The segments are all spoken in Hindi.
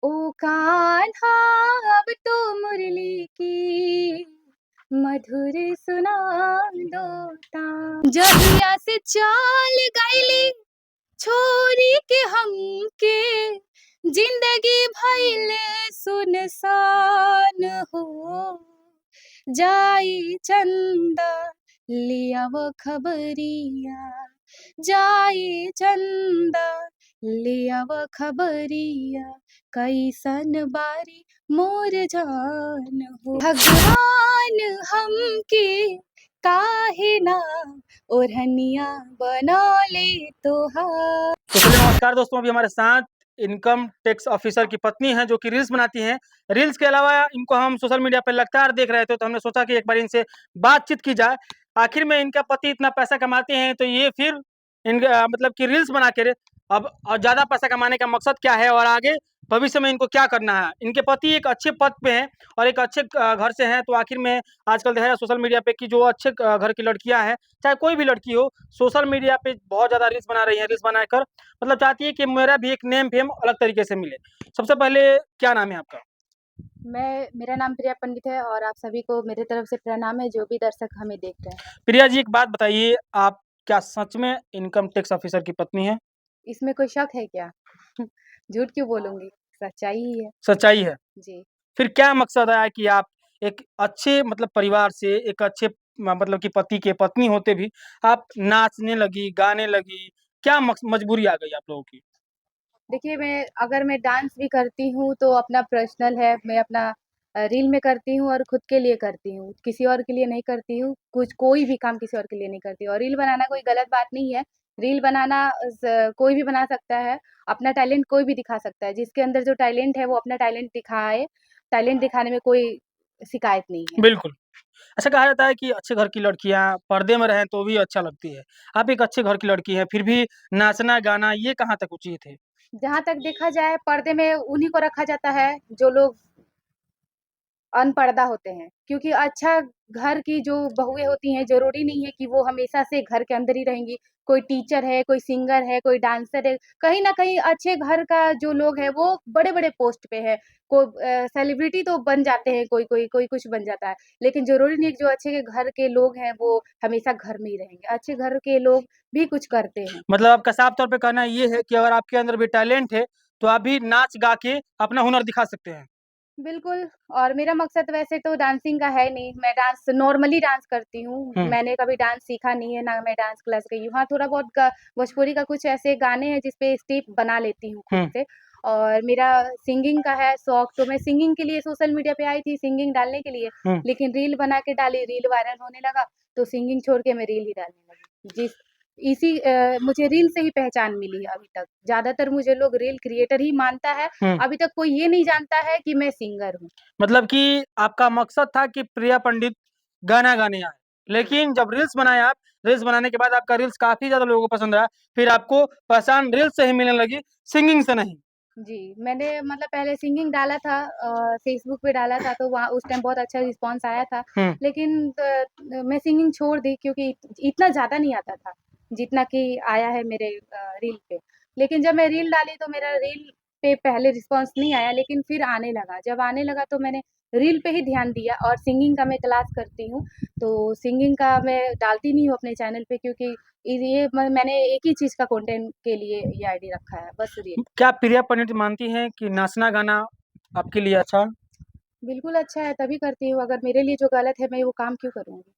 ओ कान्हा अब तो मुरली की मधुर सुना दो तान। जहिया से चाल गईली छोरी के हमके जिंदगी भइले सुनसान हो। जाई चंदा लियाव खबरिया, जाई चंदा लियाव खबरिया, कैसन बारी मोर जान हो। भगवान हमके काहे ना ओढ़निया बना ले तोहार। तो चलिए नमस्कार दोस्तों, अभी हमारे साथ इनकम टैक्स ऑफिसर की पत्नी है जो कि रील्स बनाती हैं। रील्स के अलावा इनको हम सोशल मीडिया पर लगातार देख रहे थे, तो हमने सोचा कि एक बार इनसे बातचीत की जाए। आखिर में इनका पति इतना पैसा कमाते हैं तो ये फिर मतलब कि रील्स बना के अब और ज़्यादा पैसा कमाने का मकसद क्या है और आगे भविष्य में इनको क्या करना है। इनके पति एक अच्छे पद पे हैं और एक अच्छे घर से हैं, तो आखिर में आजकल देखा जाए सोशल मीडिया पे कि जो अच्छे घर की लड़कियां हैं, चाहे कोई भी लड़की हो, सोशल मीडिया पे बहुत ज़्यादा रील्स बना रही हैं। रील्स बनाकर मतलब चाहती है कि मेरा भी एक नेम फेम अलग तरीके से मिले। सबसे पहले क्या नाम है आपका? मेरा नाम प्रिया पंडित है और आप सभी को मेरी तरफ से प्रणाम है, जो भी दर्शक हमें देख रहे हैं। प्रिया जी, एक बात बताइए, आप क्या सच में इनकम टैक्स ऑफिसर की पत्नी हैं? इसमें कोई शक है क्या? झूठ क्यों बोलूंगी, सच्चाई ही है। सच्चाई है। जी। फिर क्या मकसद है कि आप एक अच्छे मतलब परिवार से, एक अच्छे मतलब कि पति के पत्नी होते भी आप नाचने लगी, गाने लगी, क्या मजबूरी आ गई आप लोगों की? देखिए, मैं डांस भी करती हूँ तो अपना पर्सनल है, मैं अपना रील में करती हूँ और खुद के लिए करती हूँ, किसी और के लिए नहीं करती हूँ। कोई भी काम किसी और के लिए नहीं करती हूँ। और रील बनाना कोई गलत बात नहीं है। रील बनाना कोई भी बना सकता है। अपना टैलेंट कोई भी दिखा सकता है। जिसके अंदर जो टैलेंट है वो अपना टैलेंट दिखाए। टैलेंट दिखाने में कोई शिकायत नहीं है। बिल्कुल। ऐसा कहा जाता है कि अच्छे घर की लड़कियां पर्दे में रहें तो भी अच्छा लगती है। आप एक अच्छे घर की लड़की हैं, फिर भी नाचना गाना ये कहाँ तक उचित है? जहाँ तक देखा जाए, पर्दे में उन्हीं को रखा जाता है जो लोग अनपढ़दा होते हैं, क्योंकि अच्छा घर की जो बहुएँ होती हैं, ज़रूरी नहीं है कि वो हमेशा से घर के अंदर ही रहेंगी। कोई टीचर है, कोई सिंगर है, कोई डांसर है, कहीं न कहीं अच्छे घर का जो लोग हैं, वो बड़े-बड़े पोस्ट पे है। सेलिब्रिटी तो बन जाते हैं कोई-कोई, कोई कुछ बन जाता है, लेकिन ज़रूरी नहीं है कि जो अच्छे के घर के लोग हैं, वो हमेशा घर में ही रहेंगे। अच्छे घर के लोग भी कुछ करते हैं। मतलब आपका साफ तौर पे कहना ये है कि अगर आपके अंदर भी टैलेंट है, तो आप भी नाच गा के अपना हुनर दिखा सकते हैं। बिल्कुल। और मेरा मकसद वैसे तो डांसिंग का है नहीं, मैं डांस नॉर्मली डांस करती हूँ। हुँ, मैंने कभी डांस सीखा नहीं है, ना मैं डांस क्लास गई हूँ। हाँ, थोड़ा बहुत गा भोजपुरी का कुछ ऐसे गाने हैं जिस पे स्टेप बना लेती हूँ खुद हुँ, से। और मेरा सिंगिंग का है शौक, तो मैं सिंगिंग के लिए सोशल मीडिया पे आई थी सिंगिंग डालने के लिए, हुँ। लेकिन रील बना के डाली, रील वायरल होने लगा, तो सिंगिंग छोड़ के मैं रील ही डालने लगी। मुझे रील से ही पहचान मिली है अभी तक। ज़्यादातर मुझे लोग रील क्रिएटर ही मानता है। हुँ। अभी तक कोई ये नहीं जानता है कि मैं सिंगर हूँ। मतलब कि आपका मकसद था कि प्रिया पंडित गाना गाने आएँ, लेकिन जब रील्स बनाए आप, रील्स बनाने के बाद आपका रील्स काफ़ी ज़्यादा लोगों को पसंद आया, फिर आपको पहचान रील्स से ही मिलने लगी, सिंगिंग से नहीं। जी, मैंने मतलब पहले सिंगिंग डाला था, फ़ेसबुक पे डाला था, तो वहाँ उस टाइम बहुत अच्छा रिस्पॉन्स आया था। हुँ। लेकिन मैं सिंगिंग छोड़ दी, क्योंकि इतना ज़्यादा नहीं आता था, जितना कि आया है मेरे रील पे। लेकिन जब मैं रील डाली तो मेरा रील पे पहले रिस्पॉन्स नहीं आया, लेकिन फिर आने लगा। जब आने लगा तो मैंने रील पे ही ध्यान दिया। और सिंगिंग का मैं क्लास करती हूँ, तो सिंगिंग का मैं डालती नहीं हूँ अपने चैनल पे, क्योंकि मैंने एक ही चीज़ का कंटेंट के लिए ये आईडी रखा है, बस रील। क्या प्रिया पंडित मानती हैं कि नाचना गाना आपके लिए अच्छा है? बिल्कुल अच्छा है, तभी करती हूँ। अगर मेरे लिए जो गलत है, मैं वो काम क्यों करूँगी?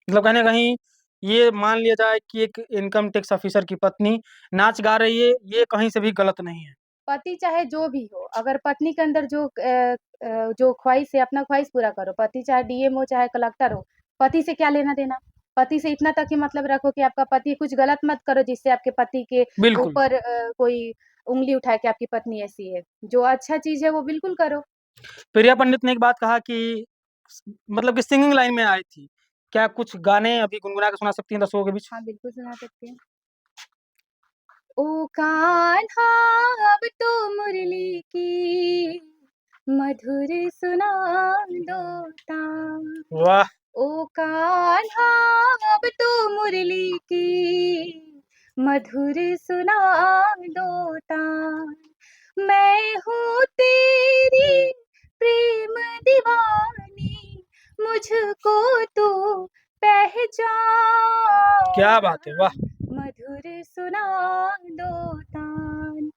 मतलब कहीं न कहीं ये मान लिया जाए कि एक इनकम टैक्स ऑफिसर की पत्नी नाच गा रही है, ये कहीं से भी गलत नहीं है। पति चाहे जो भी हो, अगर पत्नी के अंदर जो ख्वाहिश है, अपना ख्वाहिश पूरा करो। पति चाहे डीएम हो, चाहे कलेक्टर हो, पति से क्या लेना-देना? पति से इतना तक ही मतलब रखो कि आपका पति कुछ गलत मत करो, जिससे आपके पति के बिल्कुल। ऊपर कोई उँगली उठाए कि आपकी पत्नी ऐसी है। जो अच्छा चीज़ है, वो बिल्कुल करो। प्रिया पंडित ने एक बात कहा कि मतलब कि सिंगिंग लाइन में आई थी। क्या कुछ गाने अभी गुनगुना के सुना सकती हैं दर्शकों के बीच? हाँ, बिल्कुल सुना सकती हूँ। ओ कान्हा अब तो मुरली की मधुर सुना दो तान। वाह! ओ कान्हा अब तो मुरली की मधुर सुना दो तान। मैं हूँ तेरी प्रेम दीवानी, मुझको तू पहचान, क्या बात है, वाह! मधुर सुना दो तान।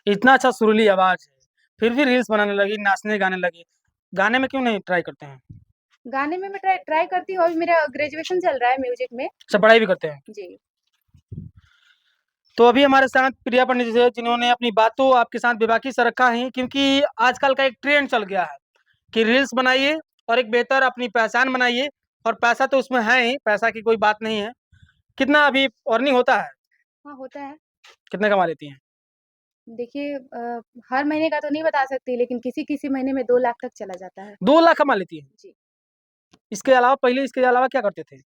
इतना अच्छा सुरीली आवाज़ है, फिर भी रील्स बनाने लगी, नाचने गाने लगी। गाने में क्यों नहीं ट्राई करते हैं? गाने में मैं ट्राई ट्राई करती हूँ, अभी मेरा ग्रेजुएशन चल रहा है म्यूजिक में। अच्छा, पढ़ाई भी करते हैं। जी। तो अभी हमारे साथ प्रिया पंडित जी हैं, जिन्होंने अपनी बातों आपके साथ बेबाकी से रखा है, क्योंकि आजकल का एक ट्रेंड चल गया है कि रील्स बनाइए और एक बेहतर अपनी पहचान बनाइए, और पैसा तो उसमें है ही, पैसा की कोई बात नहीं है। कितना अभी अर्निंग होता है? हाँ, होता है। कितने कमा लेती हैं? देखिए हर महीने का तो नहीं बता सकती, लेकिन किसी-किसी महीने में 2 लाख तक चला जाता है। 2 लाख कमा लेती हैं। जी। इसके अलावा पहले इसके अलावा क्या करते थे?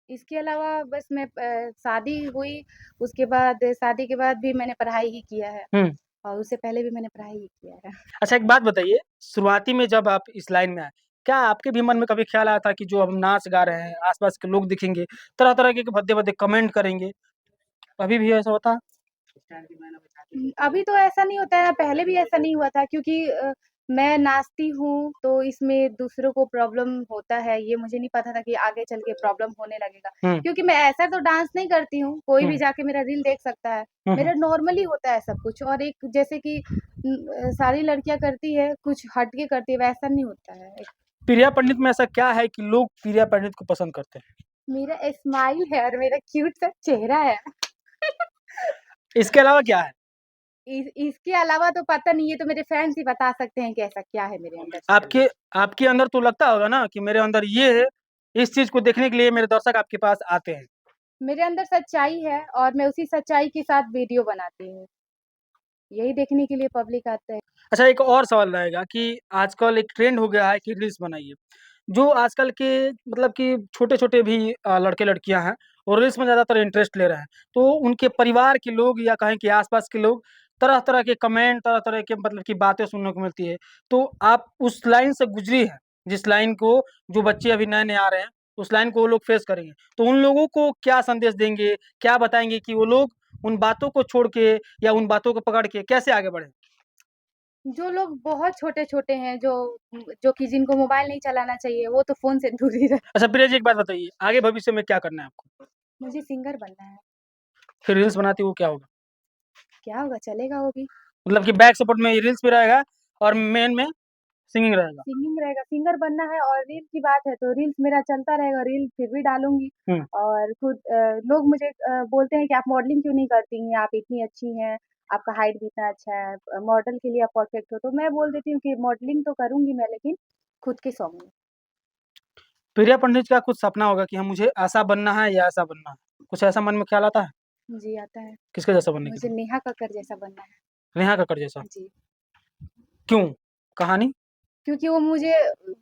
इसके अलावा बस मैं शादी हुई, उसके बाद शादी के बाद भी मैंने पढ़ाई ही किया है, हुँ। और उससे पहले भी मैंने पढ़ाई ही किया है। अच्छा, एक बात बताइए, शुरुआती में जब आप इस लाइन में आए, क्या आपके भी मन में कभी ख्याल आया था कि जो हम नाच गा रहे हैं, आस-पास के लोग दिखेंगे, तरह-तरह के भद्दे-भद्दे कमेंट करेंगे, अभी भी ऐसा होता है? अभी तो ऐसा नहीं होता है, पहले भी ऐसा नहीं हुआ था, क्योंकि मैं नाचती हूँ, तो इसमें दूसरों को प्रॉब्लम होता है, ये मुझे नहीं पता था कि आगे चल के प्रॉब्लम होने लगेगा। हुँ, क्योंकि मैं ऐसा तो डांस नहीं करती हूँ, कोई हुँ, भी जाके मेरा रील देख सकता है। हुँ, हुँ। मेरा नॉर्मली होता है सब कुछ, और एक जैसे कि सारी लड़कियाँ करती है, कुछ हट के करती है, वैसा नहीं होता है। प्रिया पंडित में ऐसा क्या है कि लोग प्रिया पंडित को पसंद करते हैं? मेरा स्माइल है और मेरा क्यूट सा चेहरा है। इसके अलावा क्या है? इसके अलावा तो पता नहीं, ये तो मेरे फैन्स ही बता सकते हैं कि ऐसा क्या है मेरे अंदर से चल आपके रहा आपके अंदर तो लगता होगा ना कि मेरे अंदर ये है, इस चीज़ को देखने के लिए मेरे दर्शक आपके पास आते हैं। है। मेरे अंदर सच्चाई है, और मैं उसी सच्चाई के साथ वीडियो बनाती हूँ। यही देखने के लिए पब्लिक आते हैं। अच्छा, एक और सवाल रहेगा कि आजकल एक ट्रेंड हो गया है कि रील्स बनाइए। जो आजकल के मतलब कि छोटे-छोटे भी लड़के-लड़कियाँ हैं, वो रील्स में ज़्यादातर इंटरेस्ट ले रहे हैं। तो उनके परिवार के लोग या कहें कि आस-पास के लोग तरह-तरह के कमेंट, तरह-तरह के मतलब की बातें सुनने को मिलती है। तो आप उस लाइन से गुज़री हैं, जिस लाइन को जो बच्चे अभी नए-नए आ रहे हैं, उस लाइन को वो लोग फेस करेंगे। तो उन लोगों को क्या संदेश देंगे? क्या बताएँगे कि वो लोग उन बातों को छोड़ के या उन बातों को पकड़ के कैसे आगे बढ़ें? जो लोग बहुत छोटे-छोटे हैं, जो कि जिनको मोबाइल नहीं चलाना चाहिए, वो तो फ़ोन से दूर ही रहे। अच्छा, प्रिया जी, एक बात बताइए, आगे भविष्य में क्या करना है आपको? मुझे सिंगर बनना है। फिर रील्स बनाती वो क्या होगा? क्या होगा, चलेगा वो भी। मतलब कि बैक सपोर्ट में रील्स भी रहेगा और मेन में सिंगिंग रहेगा। सिंगिंग रहेगा, सिंगर बनना है, और रील की बात है तो रील्स मेरा चलता रहेगा, रील फिर भी डालूँगी। हुँ। और खुद लोग मुझे बोलते हैं कि आप मॉडलिंग क्यों नहीं करती हैं? आप इतनी अच्छी हैं, आपका हाइट भी इतना अच्छा है, मॉडल के लिए आप परफेक्ट हो। तो मैं बोल देती हूँ कि मॉडलिंग तो करूँगी मैं, लेकिन खुद के सॉन्ग में। प्रिया पंडित का कुछ सपना होगा कि हाँ, मुझे ऐसा बनना है या ऐसा बनना है। कुछ ऐसा मन में ख़्याल आता है? जी, आता है। किसके जैसा बनने के मुझे लिए? नेहा कक्कड़ जैसा बनना है। नेहा कक्कड़ जैसा। जी। क्यों? कहानी? क्योंकि वो मुझे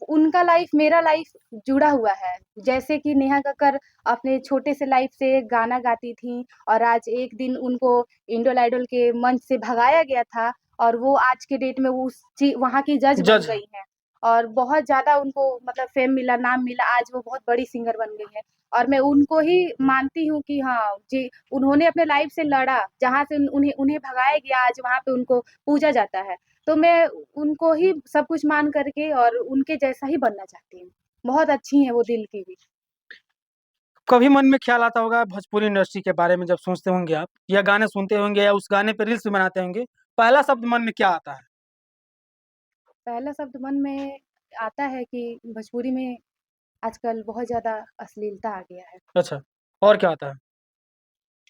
उनका लाइफ मेरा लाइफ जुड़ा हुआ है। जैसे कि नेहा कक्कड़ अपने छोटे से लाइफ से गाना गाती थीं, और आज एक दिन उनको इंडियन आइडल के मंच से भगाया गया था, और वो आज के डेट में वो उस वहाँ की जज बन जज है। गई हैं, और बहुत ज़्यादा उनको मतलब फ़ेम मिला, नाम मिला, आज वो बहुत बड़ी सिंगर बन गई हैं। और मैं उनको ही मानती हूँ कि हाँ, जी, उन्होंने अपने लाइफ से लड़ा, जहाँ से उन्हें उन्हें भगाया गया, आज वहाँ पे उनको पूजा जाता है। तो मैं उनको ही सब कुछ मान करके और उनके जैसा ही बनना चाहती हूँ। बहुत अच्छी हैं वो दिल की भी। कभी मन में ख़्याल आता होगा भोजपुरी इंडस्ट्री के बारे में जब सोचते होंगे आप या गाने सुनते होंगे या उस गाने पे रील्स भी बनाते होंगे, पहला शब्द मन में क्या आता है? पहला शब्द मन में आता है कि भोजपुरी में आजकल बहुत ज़्यादा अश्लीलता आ गया है। अच्छा, और क्या आता है?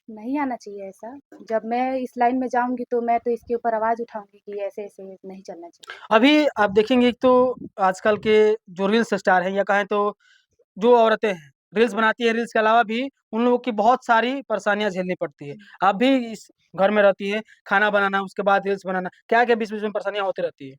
नहीं आना चाहिए ऐसा। जब मैं इस लाइन में जाऊँगी तो मैं तो इसके ऊपर आवाज़ उठाऊँगी कि ऐसे-ऐसे नहीं चलना चाहिए। अभी आप देखेंगे एक तो आजकल के जो रील्स स्टार हैं या कहें तो जो औरतें हैं, रील्स बनाती हैं, रील्स के अलावा भी उन लोगों की बहुत सारी परेशानियाँ झेलनी पड़ती है। आप भी इस घर में रहती हैं, खाना बनाना, उसके बाद रील्स बनाना, क्या-क्या बीच-बीच में परेशानियाँ होती रहती है?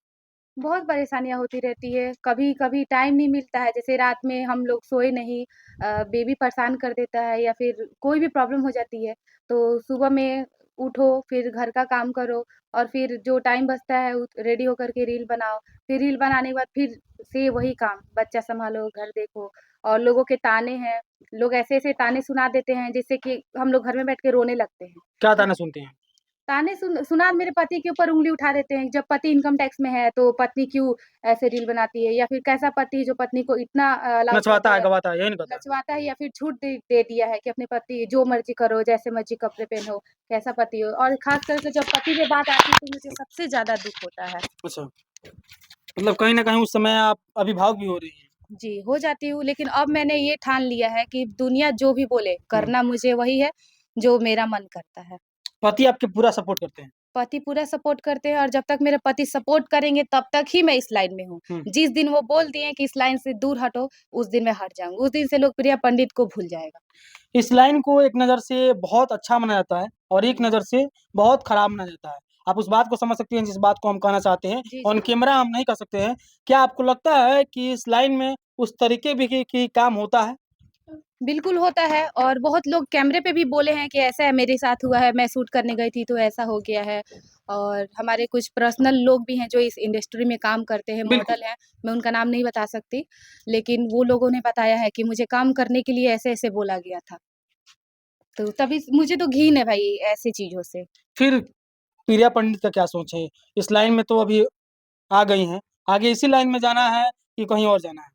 बहुत परेशानियाँ होती रहती है। कभी-कभी टाइम नहीं मिलता है, जैसे रात में हम लोग सोए नहीं, बेबी परेशान कर देता है, या फिर कोई भी प्रॉब्लम हो जाती है, तो सुबह में उठो, फिर घर का काम करो, और फिर जो टाइम बचता है रेडी होकर के रील बनाओ। फिर रील बनाने के बाद फिर से वही काम, बच्चा सँभालो, घर देखो, और लोगों के ताने हैं। लोग ऐसे-ऐसे ताने सुना देते हैं जिससे कि हम लोग घर में बैठ के रोने लगते हैं। क्या तो ताना सुनती हैं? ताने सुना मेरे पति के ऊपर उँगली उठा देते हैं। जब पति इनकम टैक्स में है, तो पत्नी क्यों ऐसे रील बनाती है, या फिर कैसा पति जो पत्नी को इतना अलाउ कर नचवाता दिया है, गवाता है, यही नहीं पता। नचवाता है, या फिर छूट दे दिया है कि अपने पति जो मर्ज़ी करो, जैसे मर्ज़ी कपड़े पहनो, कैसा पति हो। और ख़ास करके जब पति पे बात आती है, तो मुझे सबसे ज़्यादा दुःख होता है। अच्छा, मतलब कहीं न कहीं उस समय आप अभिभावक भी हो रही हैं। जी, हो जाती हूँ, लेकिन अब मैंने ये ठान लिया है कि दुनिया जो भी बोले, करना मुझे वही है, जो मेरा मन करता है। पति आपके पूरा सपोर्ट करते हैं। पति पूरा सपोर्ट करते हैं, और जब तक मेरे पति सपोर्ट करेंगे, तब तक ही मैं इस लाइन में हूँ। हुँ। जिस दिन वो बोल दिए कि इस लाइन से दूर हटो, उस दिन मैं हट जाऊँगी। उस दिन से लोग प्रिया पंडित को भूल जाएगा। इस लाइन को एक नज़र से बहुत अच्छा माना जाता है और एक जी। नज़र से बहुत खराब माना जाता है। आप उस जी। बात को समझ सकती हैं जिस बात को हम कहना चाहते हैं। जी, ऑन जी। कैमरा हम नहीं कह सकते हैं। क्या आपको लगता है कि इस लाइन में उस तरीके भी की काम होता है? बिल्कुल होता है, और बहुत लोग कैमरे पे भी बोले हैं कि ऐसा है, मेरे साथ हुआ है, मैं शूट करने गई थी तो ऐसा हो गया है। और हमारे कुछ पर्सनल लोग भी हैं जो इस इंडस्ट्री में काम करते हैं, बिल्कुल। मॉडल हैं, मैं उनका नाम नहीं बता सकती, लेकिन वो लोगों ने बताया है कि मुझे काम करने के लिए ऐसे-ऐसे बोला गया था। तो तभी मुझे तो घिन है भाई ऐसी चीज़ों से। फिर प्रिया पंडित का क्या सोच है? इस लाइन में तो अभी आ गई हैं। आगे इसी लाइन में जाना है कि कहीं और जाना है?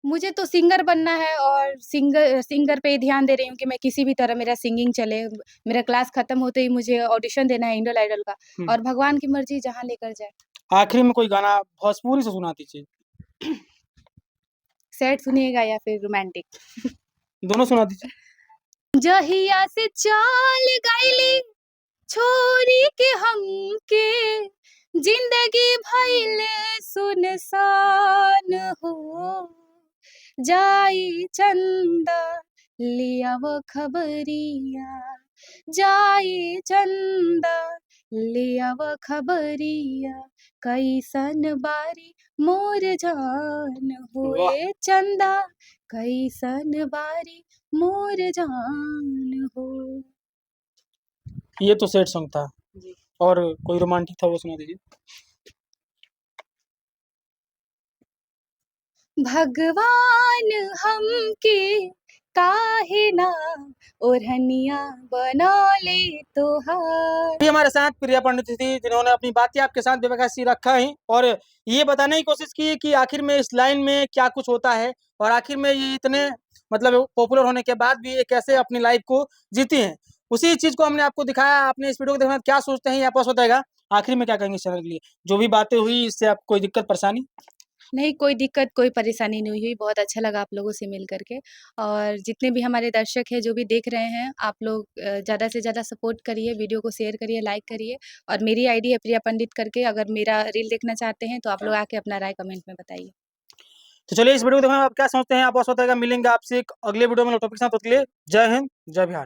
मुझे तो सिंगर बनना है, और सिंगर पे ही ध्यान दे रही हूँ कि मैं किसी भी तरह मेरा सिंगिंग चले। मेरा क्लास खत्म होते ही मुझे ऑडिशन देना है इंडियन आइडल का, हुँ। और भगवान की मर्ज़ी जहाँ लेकर जाए। आखिरी में कोई गाना भोजपुरी से सुना दीजिए। सैड सुनिएगा या फिर रोमांटिक? दोनों सुना दीजिए। जहिया से चाल गइली छोरी के हमके, जिंदगी भइले सुनसान हो। जाई चंदा लियाव खबरिया, जाई चंदा लियाव खबरिया, कैसन बारी मोर जान वाह! होए चंदा, कैसन बारी मोर जान हो। ये तो सैड सॉन्ग था जी। और कोई रोमांटिक था वो सुना दीजिए। भगवान हमके काहे ना ओढ़निया बनौले तोहार। अभी हमारे साथ प्रिया पंडित थी जिन्होंने अपनी बातें आपके साथ बेवकैसी रखा ही और ये बताने की कोशिश की कि आखिर में इस लाइन में क्या कुछ होता है और आखिर में ये इतने मतलब पॉपुलर होने के बाद भी ये कैसे अपनी लाइफ को जीती हैं। उसी चीज़ को हमने आपको दिखाया। आपने इस वीडियो को देखने के बाद क्या सोचते हैं ये आपको बताएगा। आखिर में क्या कहेंगे इस चैनल के लिए? जो भी बातें हुई इससे आपको कोई दिक्कत परेशानी? नहीं, कोई दिक्कत, कोई परेशानी नहीं हुई, बहुत अच्छा लगा आप लोगों से मिल कर के। और जितने भी हमारे दर्शक हैं, जो भी देख रहे हैं, आप लोग ज़्यादा से ज़्यादा सपोर्ट करिए, वीडियो को शेयर करिए, लाइक करिए, और मेरी आईडी है प्रिया पंडित करके, अगर मेरा रील देखना चाहते हैं, तो आप लोग आके अपना राय कमेंट में बताइए। तो चलिए इस वीडियो को देखने में आप क्या सोचते हैं? आप बताइएगा। मिलेंगे आपसे एक अगले वीडियो में टॉपिक के साथ। तब तक के लिए जय हिंद, जय बिहार।